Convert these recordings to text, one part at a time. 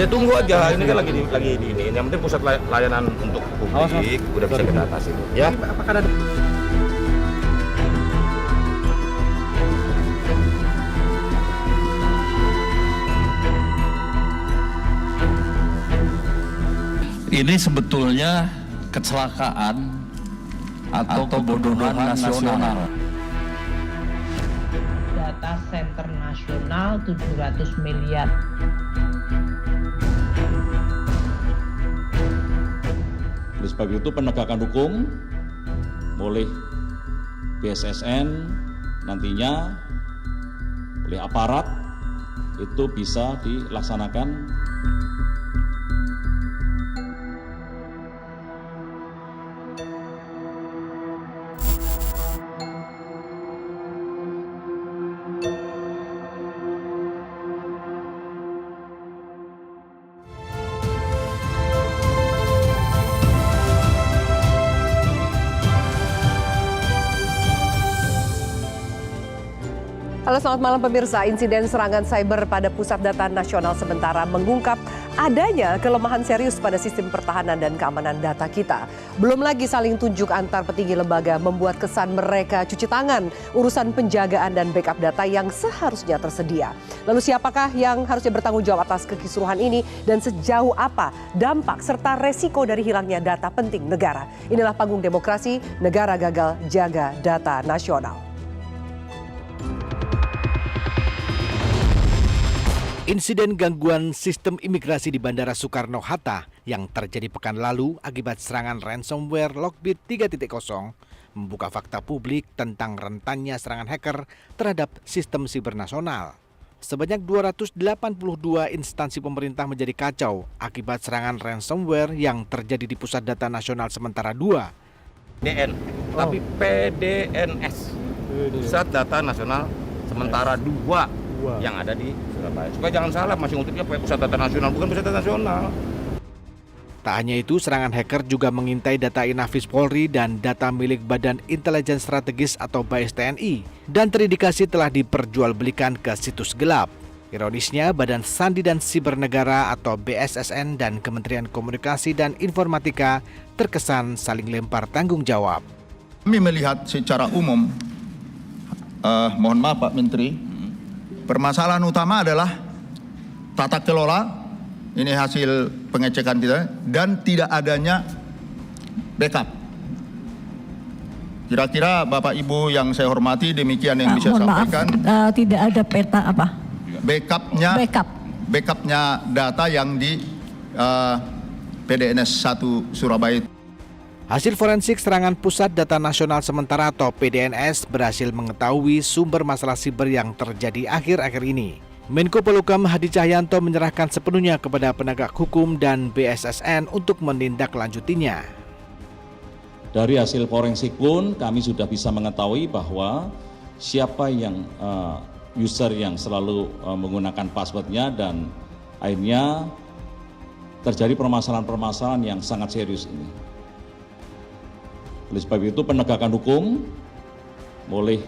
Ya tunggu aja, ini kan lagi di ini. Yang penting pusat layanan untuk publik udah bisa kita atasi. Ya. Apakah ada ini sebetulnya kecelakaan atau kebodohan nasional. Data center nasional 700 miliar. Oleh sebab itu penegakan hukum oleh BSSN nantinya oleh aparat itu bisa dilaksanakan. Halo, selamat malam pemirsa. Insiden serangan cyber pada Pusat Data Nasional sementara mengungkap adanya kelemahan serius pada sistem pertahanan dan keamanan data kita. Belum lagi saling tunjuk antar petinggi lembaga membuat kesan mereka cuci tangan urusan penjagaan dan backup data yang seharusnya tersedia. Lalu siapakah yang harusnya bertanggung jawab atas kekisruhan ini dan sejauh apa dampak serta resiko dari hilangnya data penting negara? Inilah panggung demokrasi, negara gagal jaga data nasional. Insiden gangguan sistem imigrasi di Bandara Soekarno-Hatta yang terjadi pekan lalu akibat serangan ransomware Lockbit 3.0 membuka fakta publik tentang rentannya serangan hacker terhadap sistem siber nasional. Sebanyak 282 instansi pemerintah menjadi kacau akibat serangan ransomware yang terjadi di Pusat Data Nasional Sementara 2. Tapi PDNS, Pusat Data Nasional Sementara 2 yang ada di Surabaya. Supaya jangan salah, masih ngutipnya Pusat Data Nasional, bukan Pusat Data Nasional. Tak hanya itu, serangan hacker juga mengintai data Inafis Polri dan data milik Badan Intelijen Strategis atau BAIS TNI dan terindikasi telah diperjualbelikan ke situs gelap. Ironisnya, Badan Sandi dan Siber Negara atau BSSN dan Kementerian Komunikasi dan Informatika terkesan saling lempar tanggung jawab. Kami melihat secara umum, mohon maaf Pak Menteri, permasalahan utama adalah tata kelola, ini hasil pengecekan kita, dan tidak adanya backup. Kira-kira Bapak Ibu yang saya hormati, demikian yang bisa sampaikan. Tidak ada peta apa? Backupnya data yang di PDNS 1 Surabaya. Hasil forensik serangan Pusat Data Nasional Sementara atau PDNS berhasil mengetahui sumber masalah siber yang terjadi akhir-akhir ini. Menko Polhukam Hadi Cahyanto menyerahkan sepenuhnya kepada penegak hukum dan BSSN untuk menindaklanjutinya. Dari hasil forensik pun kami sudah bisa mengetahui bahwa siapa yang user yang selalu menggunakan passwordnya dan akhirnya terjadi permasalahan-permasalahan yang sangat serius ini. Oleh sebab itu penegakan hukum oleh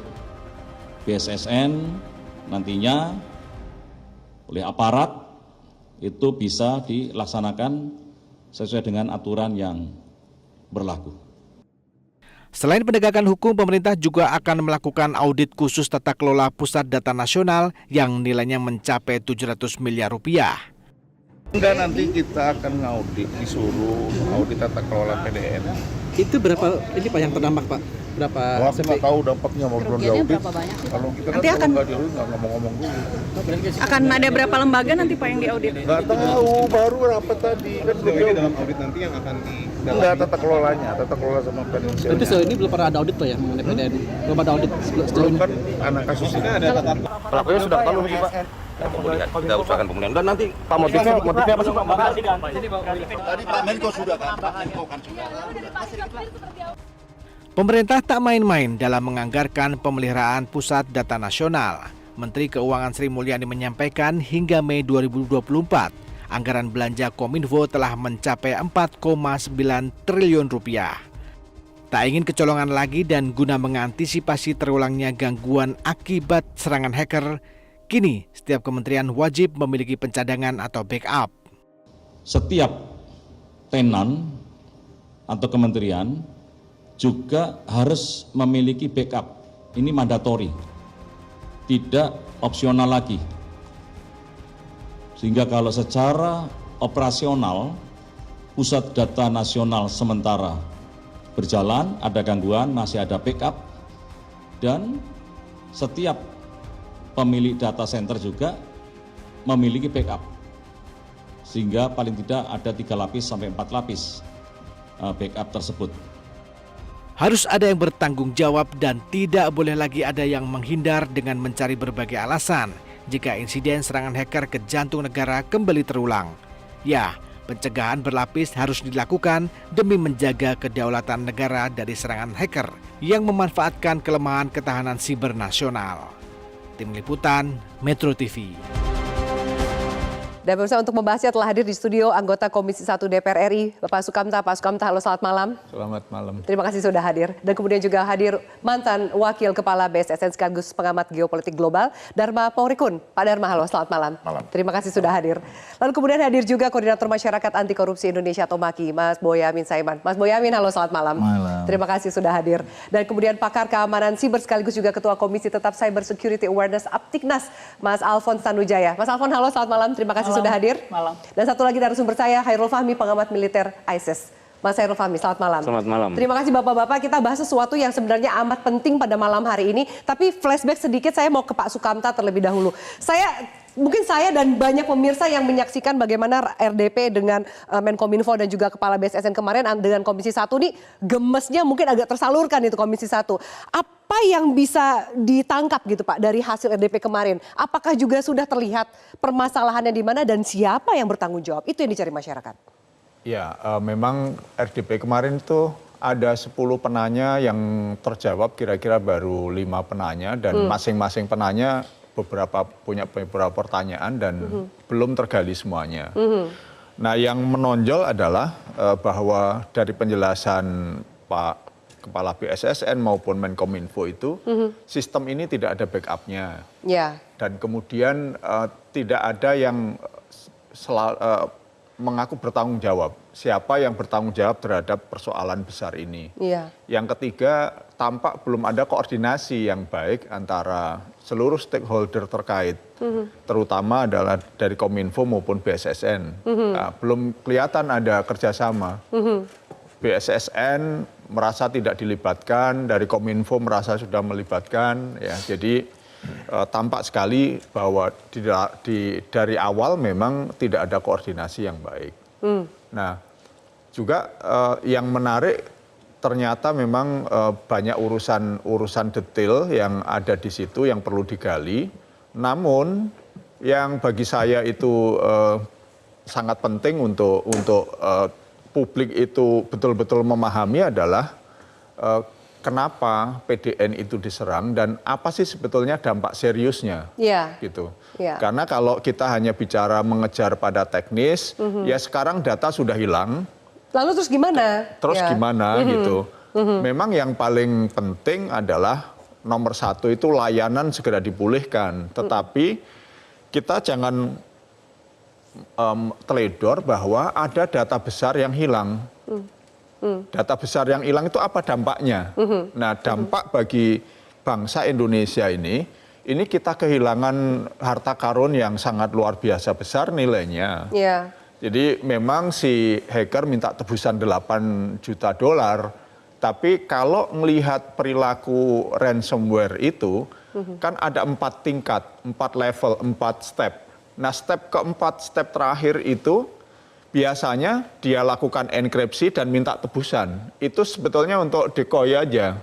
BSSN nantinya oleh aparat itu bisa dilaksanakan sesuai dengan aturan yang berlaku. Selain penegakan hukum, pemerintah juga akan melakukan audit khusus tata kelola Pusat Data Nasional yang nilainya mencapai 700 miliar rupiah. Enggak, nanti kita akan disuruh audit tata kelola PDN. itu berapa ini Pak yang terdampak Pak? Berapa? Wah, aku nggak tahu dampaknya mau belum diaudit. Kalau kita nanti akan nggak diaudit nggak ngomong-ngomong dulu. Akan ada berapa lembaga nanti Pak yang diaudit? Nggak tahu, baru rapat tadi kan belum ini dalam audit nanti yang akan di enggak tata kelolanya, tata kelola sama finansialnya. Berarti sejauh ini belum pernah ada audit Pak ya mengenai PDN? Belum ada audit Belum kan anak kasus ini ada tata. Pelakunya sudah tahu sih Pak. Kita usahakan pemulihan dan nanti Pak motifnya apa sih Pak? Tadi Pak Menko sudah kan, Pak Menko kan sudah. Pemerintah tak main-main dalam menganggarkan pemeliharaan Pusat Data Nasional. Menteri Keuangan Sri Mulyani menyampaikan hingga Mei 2024, anggaran belanja Kominfo telah mencapai 4,9 triliun rupiah. Tak ingin kecolongan lagi dan guna mengantisipasi terulangnya gangguan akibat serangan hacker, kini setiap kementerian wajib memiliki pencadangan atau backup. setiap tenan atau kementerian juga harus memiliki backup. Ini mandatori, tidak opsional lagi. Sehingga kalau secara operasional pusat data nasional sementara berjalan, ada gangguan, masih ada backup, dan setiap pemilik data center juga memiliki backup. Sehingga paling tidak ada 3 lapis sampai 4 lapis backup tersebut. Harus ada yang bertanggung jawab dan tidak boleh lagi ada yang menghindar dengan mencari berbagai alasan jika insiden serangan hacker ke jantung negara kembali terulang. Ya, pencegahan berlapis harus dilakukan demi menjaga kedaulatan negara dari serangan hacker yang memanfaatkan kelemahan ketahanan siber nasional. Tim Liputan, Metro TV. Dan pemirsa, untuk membahasnya telah hadir di studio anggota Komisi 1 DPR RI, Bapak Sukamta. Pak Sukamta, halo, selamat malam. Selamat malam. Terima kasih sudah hadir. Dan kemudian juga hadir mantan Wakil Kepala BSSN sekaligus pengamat geopolitik global, Dharma Paurikun. Pak Dharma, halo, selamat malam. Terima kasih sudah hadir. Lalu kemudian hadir juga Koordinator Masyarakat Anti Korupsi Indonesia atau MAKI, Mas Boyamin Saiman. Mas Boyamin, halo, selamat malam. Terima kasih sudah hadir. Dan kemudian pakar keamanan siber sekaligus juga Ketua Komisi Tetap Cyber Security Awareness Aptiknas, Mas Alfons Tanujaya. Mas Alfons, halo, selamat malam. Terima kasih sudah hadir. Malam. Dan satu lagi narasumber saya, Hairul Fahmi, pengamat militer ISIS. Mas Hairul Fahmi, selamat malam. Selamat malam. Terima kasih Bapak-Bapak, kita bahas sesuatu yang sebenarnya amat penting pada malam hari ini. Tapi flashback sedikit, saya mau ke Pak Sukamta terlebih dahulu. Mungkin saya dan banyak pemirsa yang menyaksikan bagaimana RDP dengan Menkominfo dan juga Kepala BSSN kemarin dengan Komisi 1 nih gemesnya mungkin agak tersalurkan itu Komisi 1. Apa yang bisa ditangkap gitu Pak dari hasil RDP kemarin? Apakah juga sudah terlihat permasalahannya di mana dan siapa yang bertanggung jawab? Itu yang dicari masyarakat. Ya, memang RDP kemarin itu ada 10 penanya yang terjawab, kira-kira baru 5 penanya dan masing-masing penanya punya beberapa pertanyaan dan belum tergali semuanya. Nah, yang menonjol adalah bahwa dari penjelasan Pak Kepala BSSN maupun Menkominfo itu sistem ini tidak ada backupnya. Dan kemudian tidak ada yang mengaku bertanggung jawab. Siapa yang bertanggung jawab terhadap persoalan besar ini. Yang ketiga, tampak belum ada koordinasi yang baik antara seluruh stakeholder terkait, terutama adalah dari Kominfo maupun BSSN. Nah, belum kelihatan ada kerjasama. BSSN merasa tidak dilibatkan, dari Kominfo merasa sudah melibatkan. Ya, jadi tampak sekali bahwa dari awal memang tidak ada koordinasi yang baik. Nah, juga yang menarik ternyata memang banyak urusan detail yang ada di situ yang perlu digali. Namun yang bagi saya itu sangat penting untuk publik itu betul-betul memahami adalah kenapa PDN itu diserang dan apa sih sebetulnya dampak seriusnya, gitu. Karena kalau kita hanya bicara mengejar pada teknis, ya sekarang data sudah hilang. Lalu terus gimana? Gimana gitu. Memang yang paling penting adalah nomor 1 itu layanan segera dipulihkan. Tetapi kita jangan teledor bahwa ada data besar yang hilang. Data besar yang hilang itu apa dampaknya? Nah, dampak bagi bangsa Indonesia ini kita kehilangan harta karun yang sangat luar biasa besar nilainya. Jadi memang si hacker minta tebusan $8 juta, tapi kalau melihat perilaku ransomware itu, kan ada 4 tingkat, 4 level, 4 step. Nah, step keempat, step terakhir itu biasanya dia lakukan enkripsi dan minta tebusan. Itu sebetulnya untuk decoy aja.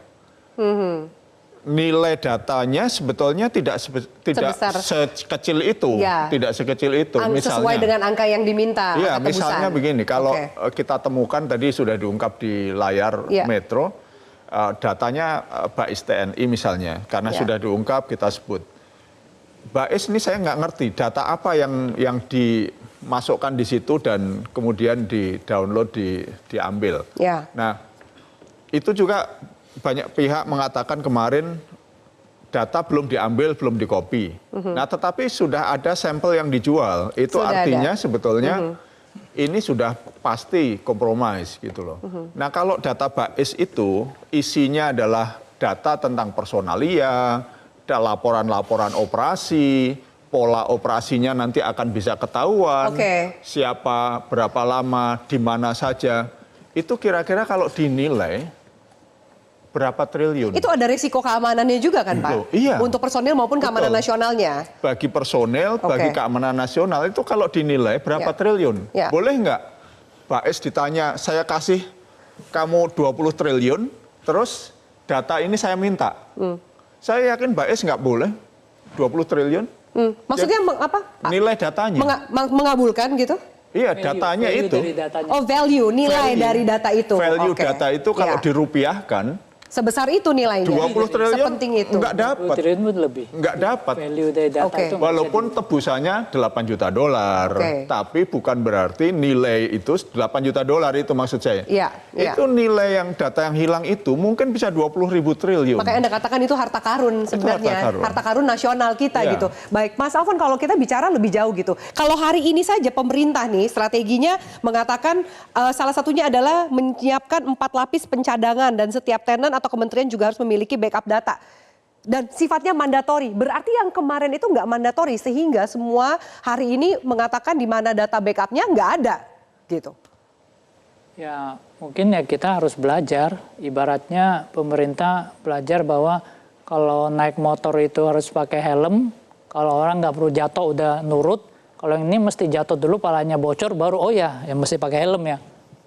Nilai datanya sebetulnya tidak sekecil itu, tidak sekecil itu. Misalnya sesuai dengan angka yang diminta. Iya, misalnya begini, kalau kita temukan tadi sudah diungkap di layar Metro, datanya Bais TNI misalnya, karena sudah diungkap kita sebut. Bais ini saya nggak ngerti data apa yang dimasukkan di situ dan kemudian di-download, diambil. Nah, itu juga banyak pihak mengatakan kemarin data belum diambil, belum dikopi. Nah, tetapi sudah ada sampel yang dijual. Itu artinya sebetulnya ini sudah pasti kompromis gitu loh. Nah kalau data BAIS itu isinya adalah data tentang personalia, ada laporan-laporan operasi, pola operasinya nanti akan bisa ketahuan, siapa, berapa lama, di mana saja. Itu kira-kira kalau dinilai berapa triliun? Itu ada risiko keamanannya juga kan, Pak? Loh, iya. Untuk personil maupun keamanan Betul. nasionalnya. Bagi personel, bagi keamanan nasional itu kalau dinilai berapa triliun? Boleh nggak BAIS ditanya, saya kasih kamu 20 triliun, terus data ini saya minta. Saya yakin BAIS nggak boleh 20 triliun. Maksudnya apa? Nilai datanya. Mengabulkan gitu? Iya, datanya itu. Oh, value, nilai dari data itu. Value data itu kalau dirupiahkan, sebesar itu nilainya. 20 triliun sepenting itu. Nggak dapat. 20 triliun pun lebih. Nggak dapat. Value dari data itu. Walaupun tebusannya 8 juta dolar. Tapi bukan berarti nilai itu 8 juta dolar itu maksud saya. Iya. Itu nilai yang data yang hilang itu mungkin bisa 20.000 triliun. Makanya Anda katakan itu harta karun sebenarnya. Harta karun nasional kita gitu. Baik, Mas Alfon, kalau kita bicara lebih jauh gitu. Kalau hari ini saja pemerintah nih strateginya mengatakan salah satunya adalah menyiapkan 4 lapis pencadangan dan setiap tenan atau kementerian juga harus memiliki backup data. Dan sifatnya mandatori. Berarti yang kemarin itu nggak mandatori sehingga semua hari ini mengatakan di mana data backupnya nggak ada gitu. Ya mungkin ya kita harus belajar. Ibaratnya pemerintah belajar bahwa kalau naik motor itu harus pakai helm. Kalau orang nggak perlu jatuh udah nurut. Kalau yang ini mesti jatuh dulu, palanya bocor baru oh ya mesti pakai helm ya.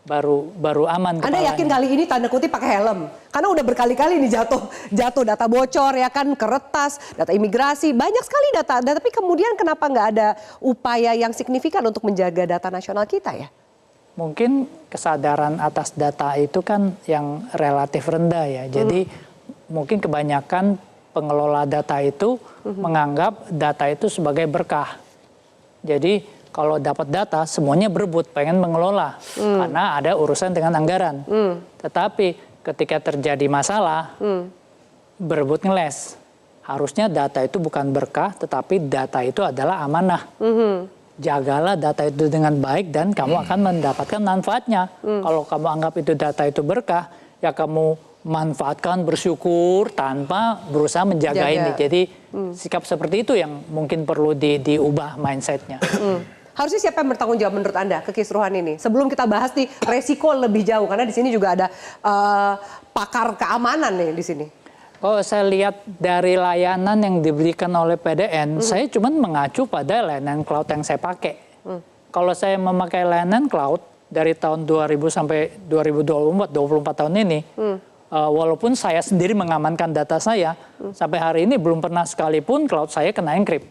Baru aman kepalanya. Anda yakin kali ini tanda kutip pakai helm? Karena udah berkali-kali nih jatuh data bocor ya kan, kertas, data imigrasi, banyak sekali data. Tapi kemudian kenapa nggak ada upaya yang signifikan untuk menjaga data nasional kita ya? Mungkin kesadaran atas data itu kan yang relatif rendah ya. Jadi mungkin kebanyakan pengelola data itu menganggap data itu sebagai berkah. Jadi kalau dapat data, semuanya berebut, pengen mengelola. Karena ada urusan dengan anggaran. Tetapi ketika terjadi masalah, berebut ngeles. Harusnya data itu bukan berkah, tetapi data itu adalah amanah. Jagalah data itu dengan baik dan kamu akan mendapatkan manfaatnya. Kalau kamu anggap itu data itu berkah, ya kamu manfaatkan, bersyukur tanpa berusaha menjaga ini. Jadi sikap seperti itu yang mungkin perlu diubah mindsetnya. Harusnya siapa yang bertanggung jawab menurut Anda kekisruhan ini? Sebelum kita bahas nih resiko lebih jauh, karena di sini juga ada pakar keamanan nih di sini. Kalau saya lihat dari layanan yang diberikan oleh PDN, saya cuma mengacu pada layanan cloud yang saya pakai. Kalau saya memakai layanan cloud dari tahun 2000 sampai 2024, 24 tahun ini, walaupun saya sendiri mengamankan data saya, sampai hari ini belum pernah sekalipun cloud saya kena encrypt.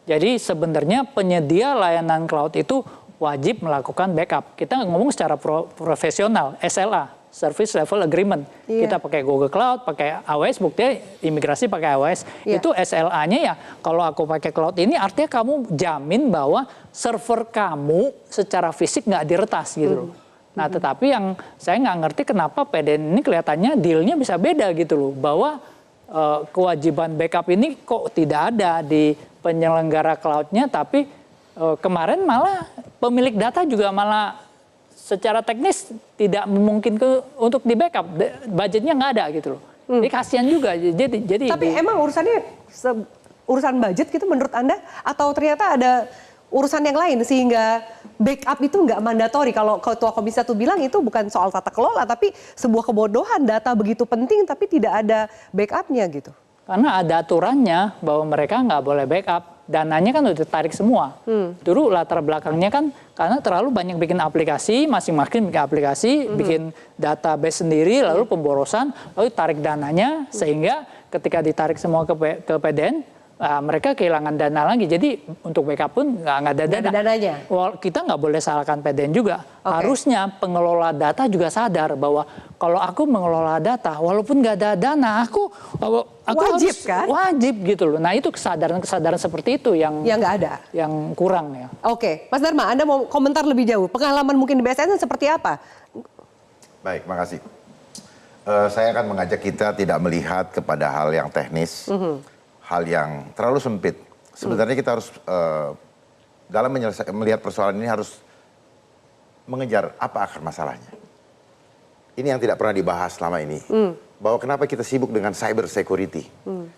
Jadi sebenarnya penyedia layanan cloud itu wajib melakukan backup. Kita ngomong secara profesional, SLA, Service Level Agreement. Kita pakai Google Cloud, pakai AWS, buktinya imigrasi pakai AWS. Itu SLA-nya ya, kalau aku pakai cloud ini artinya kamu jamin bahwa server kamu secara fisik nggak diretas gitu loh. Nah tetapi yang saya nggak ngerti kenapa PDN ini kelihatannya deal-nya bisa beda gitu loh. Bahwa kewajiban backup ini kok tidak ada di penyelenggara cloud-nya, tapi kemarin malah pemilik data juga malah secara teknis tidak memungkinkan untuk di backup, budgetnya nggak ada gitu loh. Jadi kasihan juga. Jadi tapi emang urusannya urusan budget gitu menurut Anda, atau ternyata ada urusan yang lain sehingga backup itu nggak mandatori? Kalau Ketua Komisi 1 bilang itu bukan soal tata kelola, tapi sebuah kebodohan, data begitu penting tapi tidak ada backupnya gitu. Karena ada aturannya bahwa mereka nggak boleh backup, dananya kan udah ditarik semua. Dulu latar belakangnya kan karena terlalu banyak bikin aplikasi, masing-masing bikin aplikasi, bikin database sendiri, lalu pemborosan, lalu tarik dananya, sehingga ketika ditarik semua ke PDN, mereka kehilangan dana lagi. Jadi untuk backup pun nggak ada dana. Dananya. Kita nggak boleh salahkan PDN juga. Harusnya pengelola data juga sadar bahwa kalau aku mengelola data, walaupun nggak ada dana, aku wajib harus, kan? Wajib gitu loh. Nah itu kesadaran seperti itu yang nggak ada, yang kurang ya. Oke, Mas Dharma, Anda mau komentar lebih jauh? Pengalaman mungkin di BSN seperti apa? Baik, makasih. Saya akan mengajak kita tidak melihat kepada hal yang teknis. Hal yang terlalu sempit. Sebenarnya kita harus dalam melihat persoalan ini harus mengejar apa akar masalahnya. Ini yang tidak pernah dibahas selama ini. Bahwa kenapa kita sibuk dengan cyber security.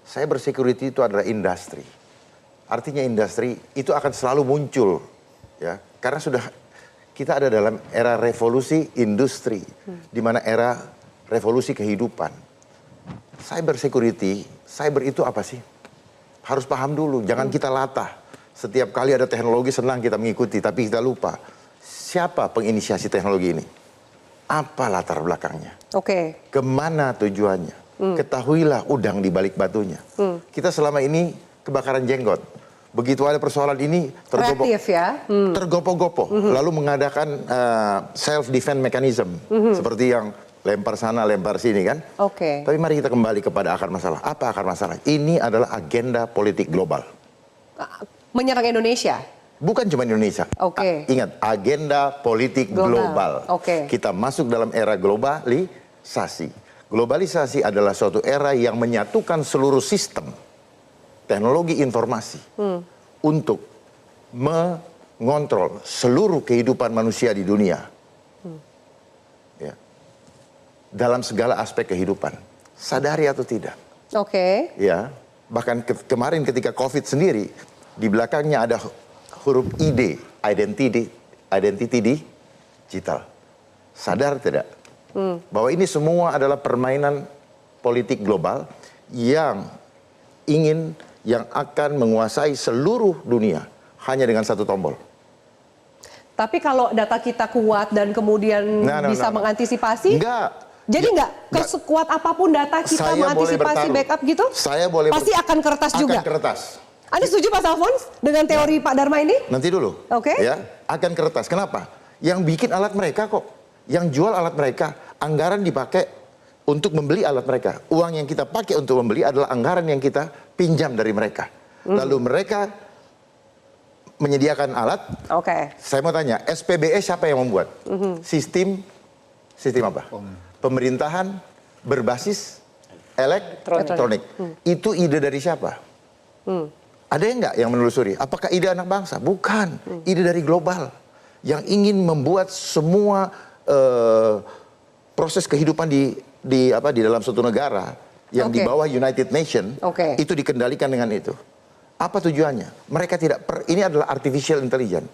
Cyber security itu adalah industri. Artinya industri itu akan selalu muncul, ya, karena sudah kita ada dalam era revolusi industri, di mana era revolusi kehidupan. Cyber security, cyber itu apa sih? Harus paham dulu, jangan kita latah. Setiap kali ada teknologi senang kita mengikuti, tapi kita lupa siapa penginisiasi teknologi ini, apa latar belakangnya, kemana tujuannya. Ketahuilah udang di balik batunya. Kita selama ini kebakaran jenggot. Begitu ada persoalan ini tergopoh-gopoh, lalu mengadakan self defense mechanism seperti yang lempar sana, lempar sini kan. Tapi mari kita kembali kepada akar masalah. Apa akar masalah? Ini adalah agenda politik global. Menyerang Indonesia? Bukan cuma Indonesia. Ingat, agenda politik global. Kita masuk dalam era globalisasi. Globalisasi adalah suatu era yang menyatukan seluruh sistem teknologi informasi untuk mengontrol seluruh kehidupan manusia di dunia. Ya. Dalam segala aspek kehidupan. Sadari atau tidak. Ya. Bahkan kemarin ketika COVID sendiri, di belakangnya ada huruf ID, identity digital. Sadar tidak? Bahwa ini semua adalah permainan politik global yang akan menguasai seluruh dunia hanya dengan satu tombol. Tapi kalau data kita kuat dan kemudian bisa mengantisipasi, jadi nggak sekuat apapun data kita mengantisipasi backup gitu, pasti akan kertas juga. Akan kertas. Anda setuju Pak Alfons dengan teori Pak Dharma ini? Nanti dulu. Ya, akan kertas. Kenapa? Yang bikin alat mereka kok, yang jual alat mereka, anggaran dipakai untuk membeli alat mereka. Uang yang kita pakai untuk membeli adalah anggaran yang kita pinjam dari mereka. Lalu mereka menyediakan alat. Saya mau tanya, SPBE siapa yang membuat? Sistem apa? Pemerintahan berbasis elektronik. Itu ide dari siapa? Ada yang nggak yang menelusuri? Apakah ide anak bangsa? Bukan. Ide dari global. Yang ingin membuat semua proses kehidupan di dalam suatu negara yang di bawah United Nation itu dikendalikan dengan itu. Apa tujuannya? Mereka ini adalah artificial intelligence.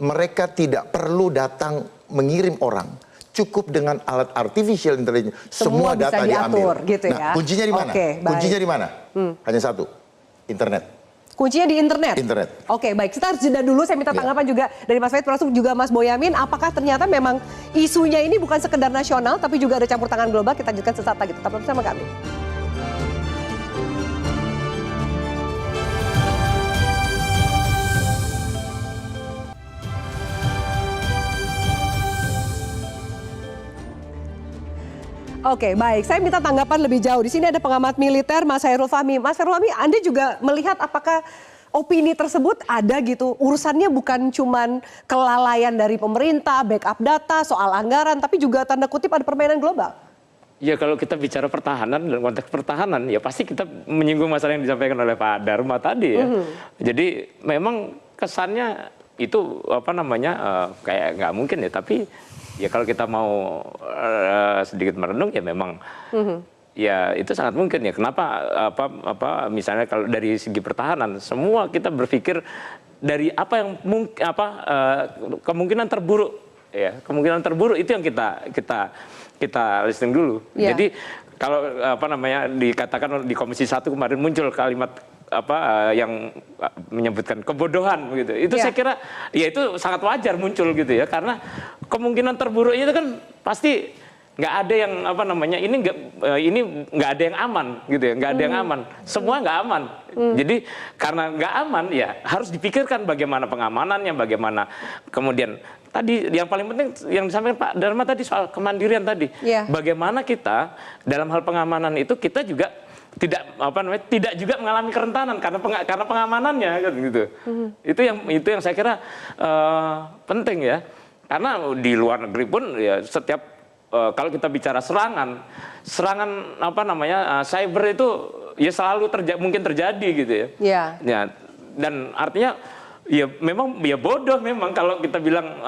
Mereka tidak perlu datang mengirim orang. Cukup dengan alat artificial intelligence semua data diambil. Gitu ya? Nah, kuncinya di mana? Kuncinya di mana? Hanya satu, internet. Kuncinya di internet? Internet. Oke, baik. Kita harus jeda dulu. Saya minta tanggapan juga dari Mas Faid, termasuk juga Mas Boyamin. Apakah ternyata memang isunya ini bukan sekedar nasional, tapi juga ada campur tangan global? Kita lanjutkan sesaat lagi. Tetap bersama kami. Oke, baik. Saya minta tanggapan lebih jauh. Di sini ada pengamat militer, Mas Hairul Fahmi. Mas Hairul Fahmi, Anda juga melihat apakah opini tersebut ada gitu? Urusannya bukan cuman kelalaian dari pemerintah, backup data, soal anggaran, tapi juga tanda kutip ada permainan global. Ya kalau kita bicara pertahanan, dalam konteks pertahanan, ya pasti kita menyinggung masalah yang disampaikan oleh Pak Dharma tadi ya. Jadi memang kesannya itu kayak nggak mungkin ya, tapi ya kalau kita mau sedikit merenung ya memang ya itu sangat mungkin ya. Kenapa misalnya kalau dari segi pertahanan semua kita berpikir dari apa yang kemungkinan terburuk ya, kemungkinan terburuk itu yang kita listing dulu. Jadi kalau dikatakan di Komisi 1 kemarin muncul kalimat yang menyebutkan kebodohan gitu. Itu saya kira ya itu sangat wajar muncul gitu ya, karena kemungkinan terburuknya itu kan pasti nggak ada yang ini nggak ada yang aman gitu ya, nggak ada yang aman, semua nggak aman. Jadi karena nggak aman ya harus dipikirkan bagaimana pengamanannya, bagaimana kemudian tadi yang paling penting yang disampaikan Pak Dharma tadi soal kemandirian tadi, bagaimana kita dalam hal pengamanan itu kita juga tidak juga mengalami kerentanan karena pengamanannya gitu. Itu yang saya kira penting ya. Karena di luar negeri pun ya setiap kalau kita bicara serangan cyber itu ya selalu mungkin terjadi gitu ya. Ya. Dan artinya ya memang ya bodoh memang kalau kita bilang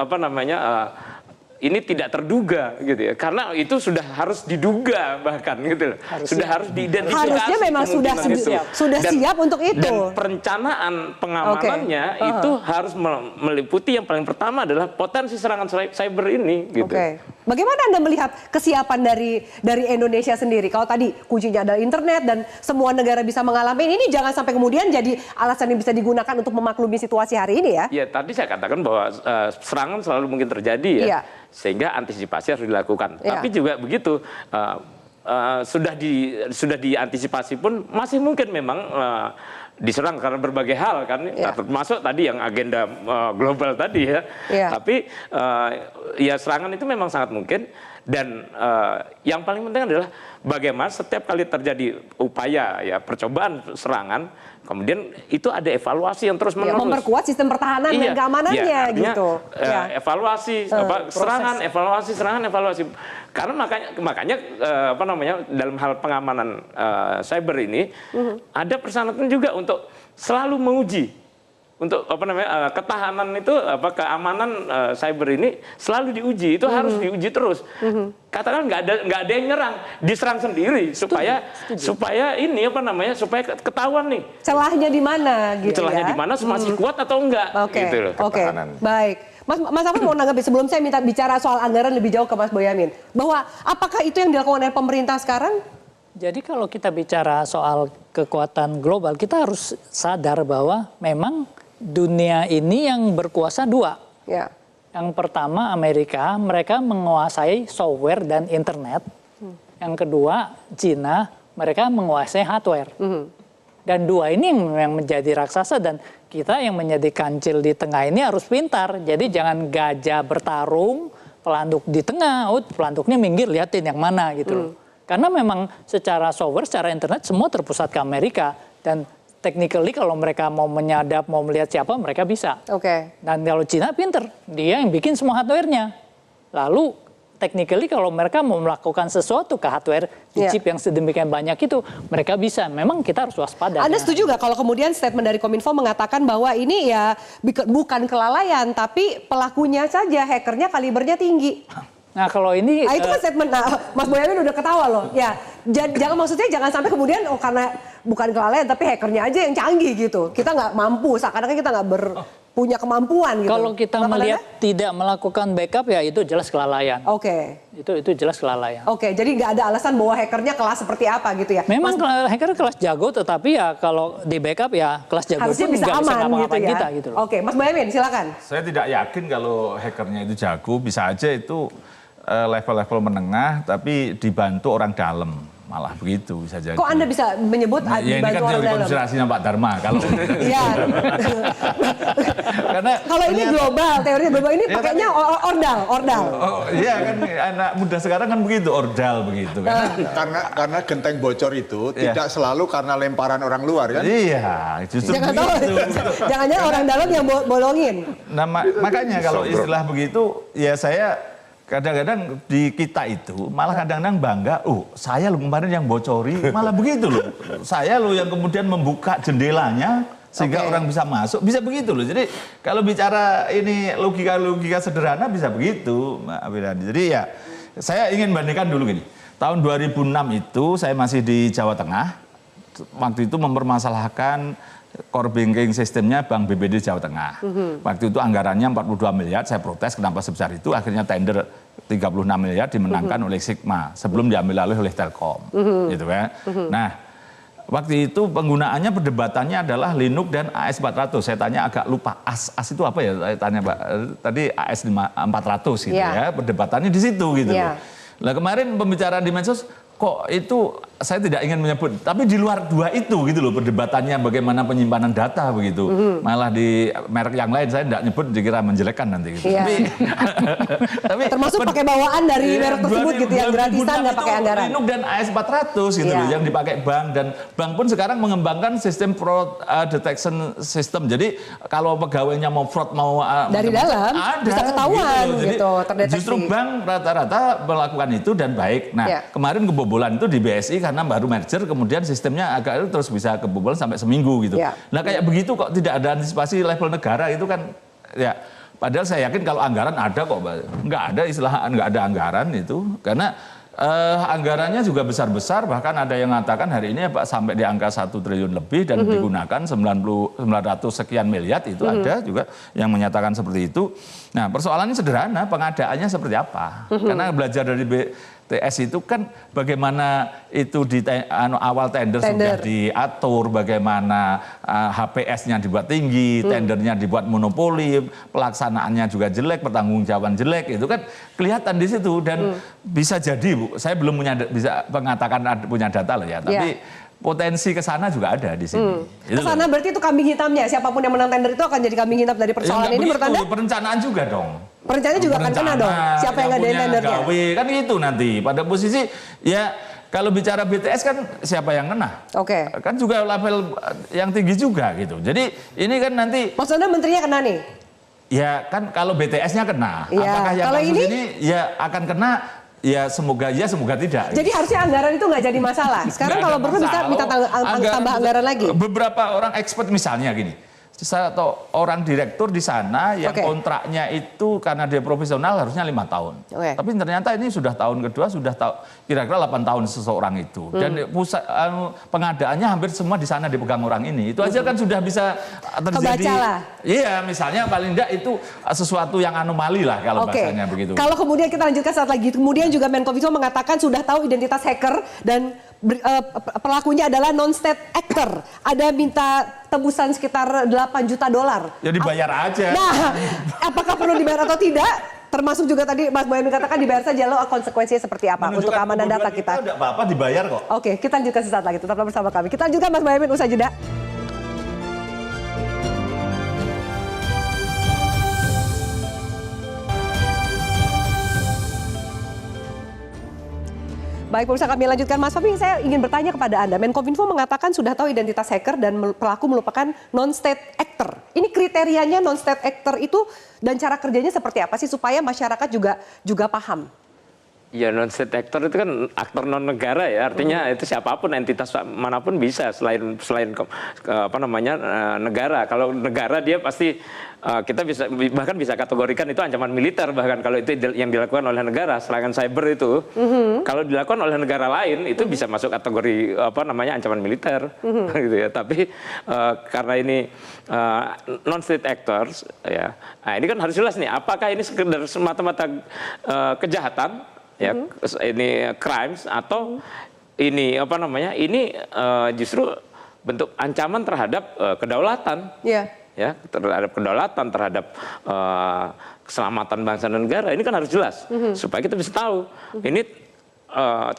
ini tidak terduga gitu ya, karena itu sudah harus diduga bahkan gitu loh, sudah harus diidentifikasi. Harusnya memang sudah siap untuk itu. Dan perencanaan pengamanannya itu harus meliputi yang paling pertama adalah potensi serangan cyber ini gitu. Bagaimana Anda melihat kesiapan dari Indonesia sendiri? Kalau tadi kuncinya adalah internet dan semua negara bisa mengalami ini, jangan sampai kemudian jadi alasan yang bisa digunakan untuk memaklumi situasi hari ini ya. Ya tadi saya katakan bahwa serangan selalu mungkin terjadi ya, sehingga antisipasi harus dilakukan. Tapi juga begitu sudah diantisipasi pun masih mungkin memang diserang karena berbagai hal kan, termasuk tadi yang agenda global tadi ya. Tapi ya serangan itu memang sangat mungkin, dan yang paling penting adalah bagaimana setiap kali terjadi upaya ya percobaan serangan, kemudian itu ada evaluasi yang terus menerus. Memperkuat sistem pertahanan dan keamanannya gitu. Evaluasi serangan, evaluasi. Karena makanya apa namanya, dalam hal pengamanan cyber ini ada persyaratan juga untuk selalu menguji, untuk apa namanya, ketahanan itu, keamanan cyber ini selalu diuji, itu harus diuji terus. Katakan nggak ada yang nyerang, diserang sendiri supaya ini apa namanya, supaya ketahuan nih celahnya di mana gitu. Celahnya di mana, masih kuat atau enggak gitu loh. Baik. Mas Afan mau nanggapi sebelum saya minta bicara soal anggaran lebih jauh ke Mas Boyamin, bahwa apakah itu yang dilakukan oleh pemerintah sekarang? Jadi kalau kita bicara soal kekuatan global, kita harus sadar bahwa memang dunia ini yang berkuasa dua. Yang pertama Amerika, mereka menguasai software dan internet. Yang kedua Cina, mereka menguasai hardware. Dan dua ini yang menjadi raksasa, dan kita yang menjadi kancil di tengah ini harus pintar. Jadi jangan gajah bertarung, pelanduk di tengah, pelanduknya minggir, liatin yang mana gitu loh. Karena memang secara software, secara internet semua terpusat ke Amerika, dan technically kalau mereka mau menyadap, mau melihat siapa, mereka bisa. Dan kalau Cina pinter, dia yang bikin semua hardware-nya. Lalu technically kalau mereka mau melakukan sesuatu ke hardware di chip yang sedemikian banyak itu, mereka bisa. Memang kita harus waspada. Anda setuju nggak kalau kemudian statement dari Kominfo mengatakan bahwa ini ya bukan kelalaian, tapi pelakunya saja, hackernya kalibernya tinggi? Nah kalau ini itu kan statement, Mas Boyamin udah ketawa loh. Ya, maksudnya jangan sampai kemudian karena bukan kelalaian tapi hackernya aja yang canggih gitu. Kita nggak mampu, seakan-akan kita nggak punya kemampuan gitu. Kalau kita melihat tidak melakukan backup ya itu jelas kelalaian. Itu jelas kelalaian. Jadi nggak ada alasan bahwa hackernya kelas seperti apa gitu ya. Memang hacker kelas jago, tetapi ya kalau di backup ya kelas jago harusnya pun bisa nggak aman bisa ngapa-ngapain gitu ya. kita gitu loh. Mas Boyamin silakan. Saya tidak yakin kalau hackernya itu jago, bisa aja itu level-level menengah tapi dibantu orang dalam, malah begitu bisa jadi. Kok Anda bisa menyebut ya, ini kan teori konspirasinya Pak Dharma kalau iya. Karena kalau ini global, teorinya global, ini pakainya ordal. Iya kan, anak muda sekarang kan begitu, ordal begitu kan. Karena genteng bocor itu tidak selalu karena lemparan orang luar kan. Iya, justru jangan-jangan orang dalam yang bolongin. Nah, makanya kalau istilah begitu ya saya kadang-kadang di kita itu malah kadang-kadang bangga, saya lo kemarin yang bocori, malah begitu loh. Saya lo yang kemudian membuka jendelanya sehingga orang bisa masuk, bisa begitu loh. Jadi kalau bicara ini logika sederhana bisa begitu, Mbak Abilani. Jadi ya saya ingin bandingkan dulu gini. Tahun 2006 itu saya masih di Jawa Tengah, waktu itu mempermasalahkan core banking sistemnya Bank BBD Jawa Tengah. Waktu itu anggarannya 42 miliar, saya protes kenapa sebesar itu, akhirnya tender 36 miliar dimenangkan oleh Sigma sebelum diambil alih oleh Telkom. Gitu kan. Nah, waktu itu penggunaannya perdebatannya adalah Linux dan AS400. Saya tanya agak lupa, AS itu apa ya? Saya tanya Pak, tadi AS400 gitu ya. Perdebatannya di situ gitu. Nah, kemarin pembicaraan di medsos kok itu saya tidak ingin menyebut, tapi di luar dua itu gitu loh perdebatannya bagaimana penyimpanan data begitu. Malah di merek yang lain saya tidak nyebut dikira menjelekkan nanti gitu. Tapi termasuk pakai bawaan dari merek tersebut gitu yang gratisan nggak pakai anggaran. Linux dan AS400 gitu loh yang dipakai bank, dan bank pun sekarang mengembangkan sistem fraud detection system. Jadi kalau pegawainya mau fraud mau dari dalam ada, bisa ketahuan gitu, terdeteksi. Justru bank rata-rata melakukan itu dan baik. Nah, kemarin kebobolan itu di BSI karena baru merger, kemudian sistemnya agak terus bisa kebobolan sampai seminggu gitu. Nah kayak begitu kok tidak ada antisipasi level negara itu kan ya Padahal saya yakin kalau anggaran ada kok, nggak ada istilah nggak ada anggaran itu, karena anggarannya juga besar-besar, bahkan ada yang mengatakan hari ini Pak sampai di angka 1 triliun lebih dan digunakan 900 sekian miliar itu ada juga yang menyatakan seperti itu. Nah persoalannya sederhana, pengadaannya seperti apa? Karena belajar dari BTS itu kan bagaimana itu di awal tender sudah diatur, bagaimana HPS-nya dibuat tinggi, tendernya dibuat monopoli, pelaksanaannya juga jelek, pertanggungjawaban jelek, itu kan kelihatan di situ dan bisa jadi Bu, saya belum bisa mengatakan punya data loh ya, tapi potensi ke sana juga ada di sini. Ke sana berarti itu kambing hitamnya, siapapun yang menang tender itu akan jadi kambing hitam dari persoalan ini menurut Anda? Perencanaan juga dong. Perencanaan juga akan kena dong, siapa yang ngadain tendernya? Kan itu nanti, pada posisi ya kalau bicara BTS kan siapa yang kena? Oke. Kan juga level yang tinggi juga gitu. Jadi ini kan nanti... Maksudnya menterinya kena nih? Ya kan kalau BTS-nya kena, ya, apakah yang kalau kasus ini ya akan kena? Ya semoga tidak. Jadi harusnya anggaran itu nggak jadi masalah. Sekarang kalau perlu bisa minta tambah anggaran lagi. Beberapa orang expert misalnya gini, atau orang direktur di sana yang kontraknya itu karena dia profesional harusnya 5 tahun. Tapi ternyata ini sudah tahun kedua, sudah kira-kira 8 tahun seseorang itu. Dan pusat pengadaannya hampir semua di sana dipegang orang ini. Itu aja kan sudah bisa terjadi. Iya, misalnya paling enggak itu sesuatu yang anomali lah kalau bahasanya begitu. Kalau kemudian kita lanjutkan saat lagi, kemudian juga Menkominfo mengatakan sudah tahu identitas hacker dan pelakunya adalah non-state actor. Ada minta tebusan sekitar $8 juta. Ya dibayar aja. Nah, apakah perlu dibayar atau tidak? Termasuk juga tadi Mas Boyamin katakan dibayar saja, lalu konsekuensinya seperti apa untuk keamanan data kita? Tidak apa-apa dibayar kok. Oke, kita lanjutkan sesaat lagi. Tetaplah bersama kami. Kita lanjutkan Mas Boyamin usai jeda. Baik, pemirsa, kami lanjutkan. Mas Fahmi, saya ingin bertanya kepada Anda. Menkominfo mengatakan sudah tahu identitas hacker dan pelaku merupakan non-state actor. Ini kriterianya non-state actor itu dan cara kerjanya seperti apa sih supaya masyarakat juga paham? Ya, non-state actor itu kan aktor non negara ya, artinya itu siapapun, entitas manapun bisa selain negara. Kalau negara dia pasti kita bahkan bisa kategorikan itu ancaman militer, bahkan kalau itu yang dilakukan oleh negara, serangan cyber itu kalau dilakukan oleh negara lain itu bisa masuk kategori ancaman militer gitu ya. Tapi karena ini non-state actors ya, nah ini kan harus jelas nih, apakah ini sekedar semata-mata kejahatan ya, ini crimes atau ini ini justru bentuk ancaman terhadap kedaulatan. Ya, terhadap kedaulatan, terhadap keselamatan bangsa dan negara. Ini kan harus jelas supaya kita bisa tahu ini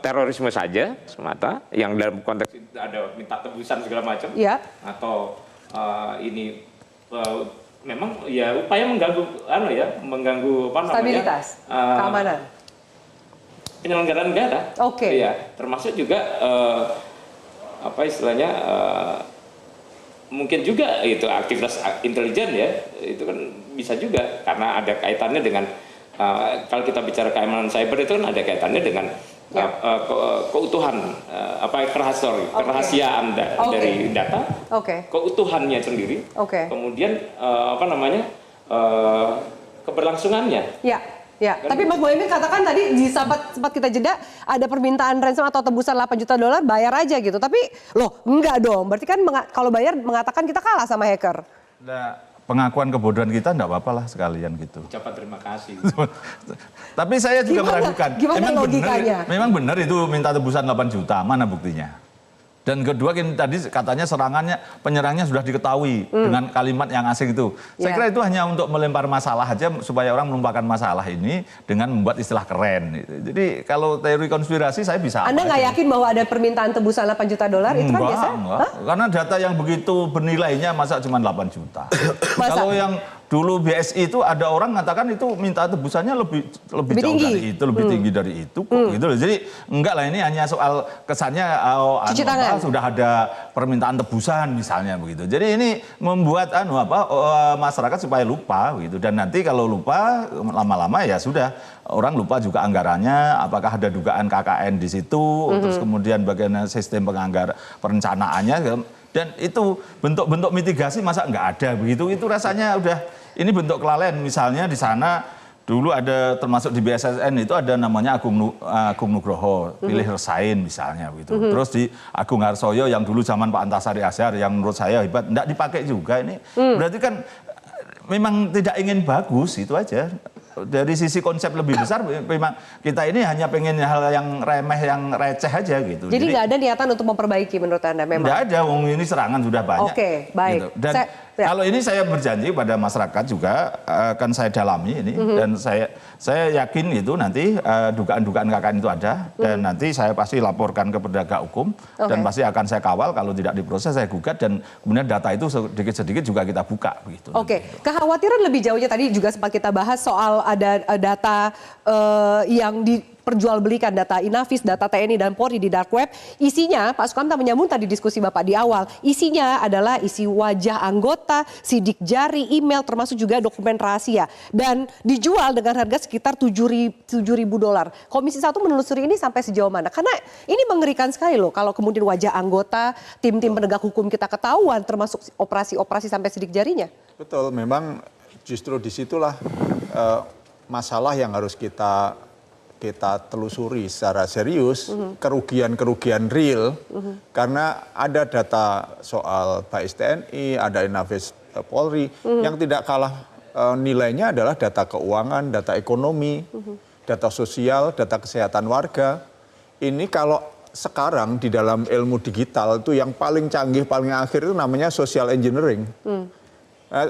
terorisme saja semata yang dalam konteks ada minta tebusan segala macam atau ini memang ya upaya mengganggu stabilitas, keamanan penyelenggaraan negara. Ya, termasuk juga mungkin juga itu aktivitas intelijen ya, itu kan bisa juga karena ada kaitannya dengan kalau kita bicara keamanan cyber itu kan ada kaitannya dengan keutuhan kerahasiaan dari data, keutuhannya sendiri, kemudian keberlangsungannya. Ya, tapi Mas Boyamin katakan tadi di sempat kita jeda ada permintaan ransom atau tebusan $8 juta, bayar aja gitu. Tapi loh enggak dong, berarti kan kalau bayar mengatakan kita kalah sama hacker. Nah, pengakuan kebodohan kita enggak apa-apa lah sekalian gitu. Ucapan terima kasih. Tapi saya juga meragukan. Gimana logikanya? Memang benar itu minta tebusan 8 juta, mana buktinya? Dan kedua tadi katanya penyerangnya sudah diketahui dengan kalimat yang asing itu. Saya kira itu hanya untuk melempar masalah aja supaya orang melupakan masalah ini dengan membuat istilah keren. Jadi kalau teori konspirasi saya bisa. Anda nggak yakin bahwa ada permintaan tebusan $8 juta itu kan biasa? Karena data yang begitu bernilainya masa cuma 8 juta. Kalau yang dulu BSI itu ada orang mengatakan itu minta tebusannya lebih jauh tinggi dari itu, lebih tinggi dari itu gitu loh. Jadi enggak lah, ini hanya soal kesannya sudah ada permintaan tebusan misalnya begitu. Jadi ini membuat masyarakat supaya lupa gitu, dan nanti kalau lupa lama-lama ya sudah orang lupa juga anggarannya, apakah ada dugaan KKN di situ, terus kemudian bagaimana sistem perencanaannya. Dan itu bentuk-bentuk mitigasi masa nggak ada begitu, itu rasanya udah ini bentuk kelalaian. Misalnya di sana dulu ada termasuk di BSSN itu ada namanya Agung Nugroho, pilih resain misalnya begitu. Terus di Agung Harsoyo yang dulu zaman Pak Antasari Azhar yang menurut saya hebat, nggak dipakai juga ini. Berarti kan memang tidak ingin bagus, itu aja. Dari sisi konsep lebih besar, memang kita ini hanya pengen hal yang remeh, yang receh aja gitu. Jadi nggak ada niatan untuk memperbaiki menurut Anda memang? Nggak ada, ini serangan sudah banyak. Oke, baik. Gitu. Dan kalau ini saya berjanji pada masyarakat juga akan saya dalami ini, dan saya yakin itu nanti dugaan-dugaan KKN itu ada, dan nanti saya pasti laporkan ke penegak hukum, dan pasti akan saya kawal, kalau tidak diproses saya gugat, dan kemudian data itu sedikit-sedikit juga kita buka. Begitu. Oke, kekhawatiran lebih jauhnya tadi juga sempat kita bahas soal ada data yang diperjualbelikan, data Inavis, data TNI dan Polri di dark web. Isinya, Pak Sukamta menyambung tadi diskusi Bapak di awal, isinya adalah isi wajah anggota, sidik jari, email, termasuk juga dokumen rahasia. Dan dijual dengan harga sekitar $7.000. Komisi 1 menelusuri ini sampai sejauh mana? Karena ini mengerikan sekali loh kalau kemudian wajah anggota, tim-tim penegak hukum kita ketahuan, termasuk operasi-operasi sampai sidik jarinya. Betul, memang justru disitulah masalah yang harus kita telusuri secara serius, kerugian-kerugian real, karena ada data soal Bais TNI, ada Inavis Polri, yang tidak kalah nilainya adalah data keuangan, data ekonomi, data sosial, data kesehatan warga. Ini kalau sekarang di dalam ilmu digital itu yang paling canggih, paling akhir itu namanya social engineering.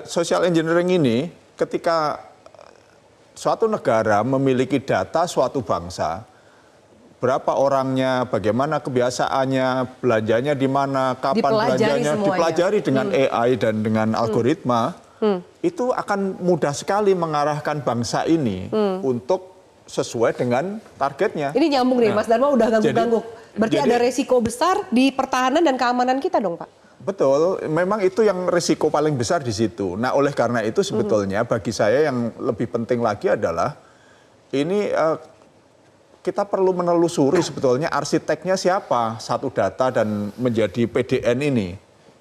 Social engineering ini ketika suatu negara memiliki data suatu bangsa, berapa orangnya, bagaimana kebiasaannya, belanjanya di mana, kapan belanjanya, dipelajari dengan AI dan dengan algoritma, itu akan mudah sekali mengarahkan bangsa ini untuk sesuai dengan targetnya. Ini nyambung nih, Mas Dharma udah ganggu-ganggu. Berarti ada resiko besar di pertahanan dan keamanan kita dong, Pak? Betul, memang itu yang risiko paling besar di situ. Nah, oleh karena itu sebetulnya bagi saya yang lebih penting lagi adalah ini kita perlu menelusuri sebetulnya arsiteknya siapa satu data dan menjadi PDN ini.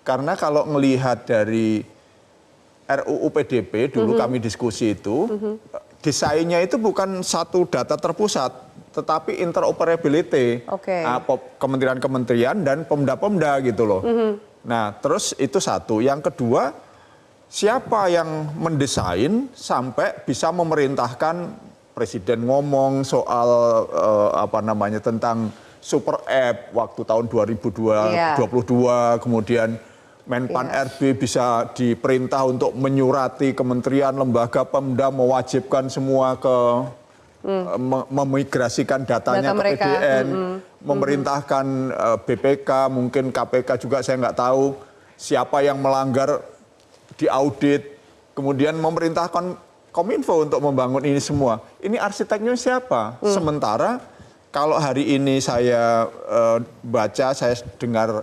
Karena kalau melihat dari RUU PDP dulu kami diskusi itu, desainnya itu bukan satu data terpusat, tetapi interoperability kementerian-kementerian dan pemda-pemda gitu loh. Nah, terus itu satu. Yang kedua, siapa yang mendesain sampai bisa memerintahkan presiden ngomong soal tentang super app waktu tahun 2022, kemudian Menpan RB bisa diperintah untuk menyurati kementerian, lembaga, pemda mewajibkan semua ke memigrasikan datanya ke PDN, memerintahkan BPK, mungkin KPK juga saya nggak tahu siapa yang melanggar diaudit, kemudian memerintahkan Kominfo untuk membangun ini semua. Ini arsiteknya siapa? Sementara kalau hari ini saya baca, saya dengar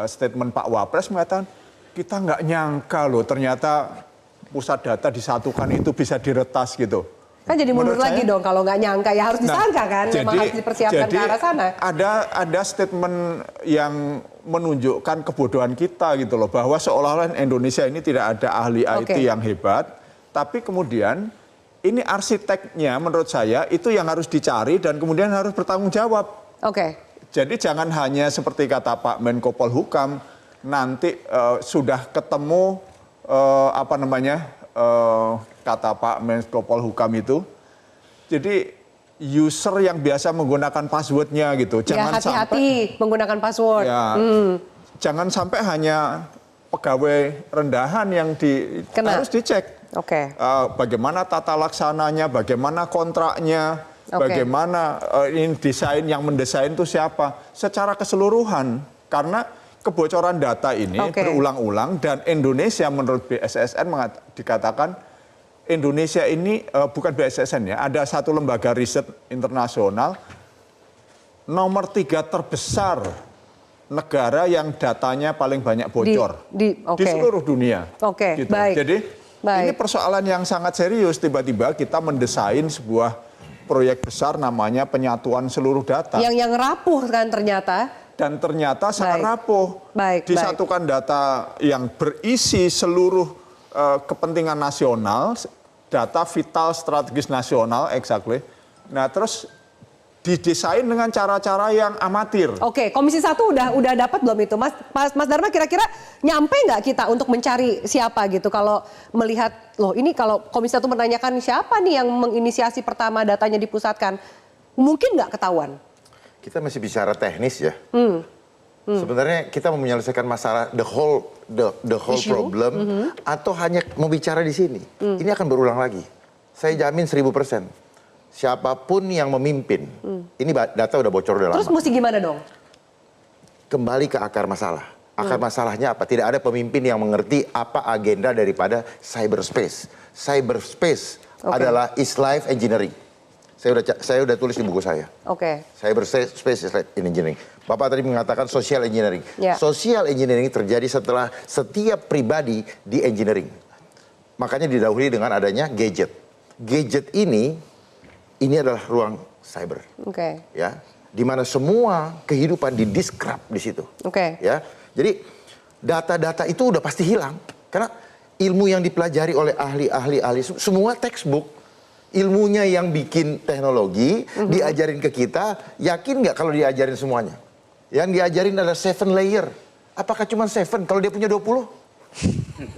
statement Pak Wapres mengatakan kita nggak nyangka loh ternyata pusat data disatukan itu bisa diretas gitu. Kan jadi mundur lagi dong kalau nggak nyangka, ya harus disangka kan, memang harus dipersiapkan ke arah sana. Ada statement yang menunjukkan kebodohan kita gitu loh, bahwa seolah-olah Indonesia ini tidak ada ahli IT yang hebat, tapi kemudian ini arsiteknya menurut saya itu yang harus dicari dan kemudian harus bertanggung jawab. Jadi jangan hanya seperti kata Pak Menko Polhukam, nanti sudah ketemu kata Pak Menko Polhukam itu, jadi user yang biasa menggunakan passwordnya gitu, jangan hati-hati menggunakan password. Jangan sampai hanya pegawai rendahan yang harus dicek. Bagaimana tata laksananya, bagaimana kontraknya, bagaimana ini desain yang mendesain itu siapa, secara keseluruhan, karena kebocoran data ini berulang-ulang dan Indonesia menurut BSSN dikatakan Indonesia ini bukan BSSN ya, ada satu lembaga riset internasional nomor 3 terbesar negara yang datanya paling banyak bocor di seluruh dunia. Gitu. Jadi ini persoalan yang sangat serius, tiba-tiba kita mendesain sebuah proyek besar namanya penyatuan seluruh data. Yang rapuh kan ternyata. dan ternyata sangat rapuh. Disatukan data yang berisi seluruh kepentingan nasional, data vital strategis nasional, exactly. Nah, terus didesain dengan cara-cara yang amatir. Oke, Komisi 1 udah dapat belum itu, Mas Dharma? Kira-kira nyampe nggak kita untuk mencari siapa gitu? Kalau melihat, loh ini kalau Komisi 1 menanyakan siapa nih yang menginisiasi pertama datanya dipusatkan, mungkin nggak ketahuan? Kita masih bicara teknis ya. Sebenarnya kita mau menyelesaikan masalah the whole problem atau hanya mau bicara di sini. Ini akan berulang lagi. Saya jamin 1000%. Siapapun yang memimpin, ini data udah bocor udah lama. Terus mesti gimana dong? Kembali ke akar masalah. Akar masalahnya apa? Tidak ada pemimpin yang mengerti apa agenda daripada cyberspace. Cyberspace adalah is life engineering. Saya udah tulis di buku saya. Cyberspace is life engineering. Bapak tadi mengatakan social engineering. Social engineering terjadi setelah setiap pribadi di engineering. Makanya didahului dengan adanya gadget. Gadget ini adalah ruang cyber, ya, di mana semua kehidupan dideskrip di situ, ya. Jadi data-data itu udah pasti hilang karena ilmu yang dipelajari oleh ahli semua textbook, ilmunya yang bikin teknologi diajarin ke kita, yakin nggak kalau diajarin semuanya? Yang diajarin adalah 7 layer. Apakah cuma 7? Kalau dia punya 20?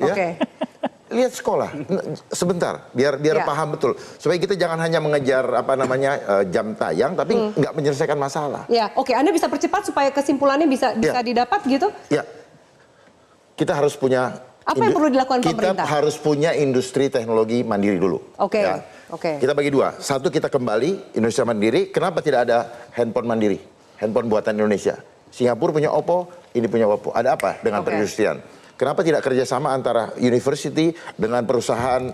Ya? Lihat sekolah sebentar biar paham betul supaya kita jangan hanya mengejar jam tayang tapi nggak menyelesaikan masalah. Ya, Anda bisa percepat supaya kesimpulannya bisa didapat gitu? Ya, kita harus punya. Apa yang perlu dilakukan Kita pemerintah? harus punya industri teknologi mandiri dulu. Kita bagi dua. Satu, kita kembali Indonesia mandiri. Kenapa tidak ada handphone mandiri? Handphone buatan Indonesia. Singapura punya Oppo, ini punya Oppo. Ada apa dengan perindustrian? Kenapa tidak kerjasama antara university dengan perusahaan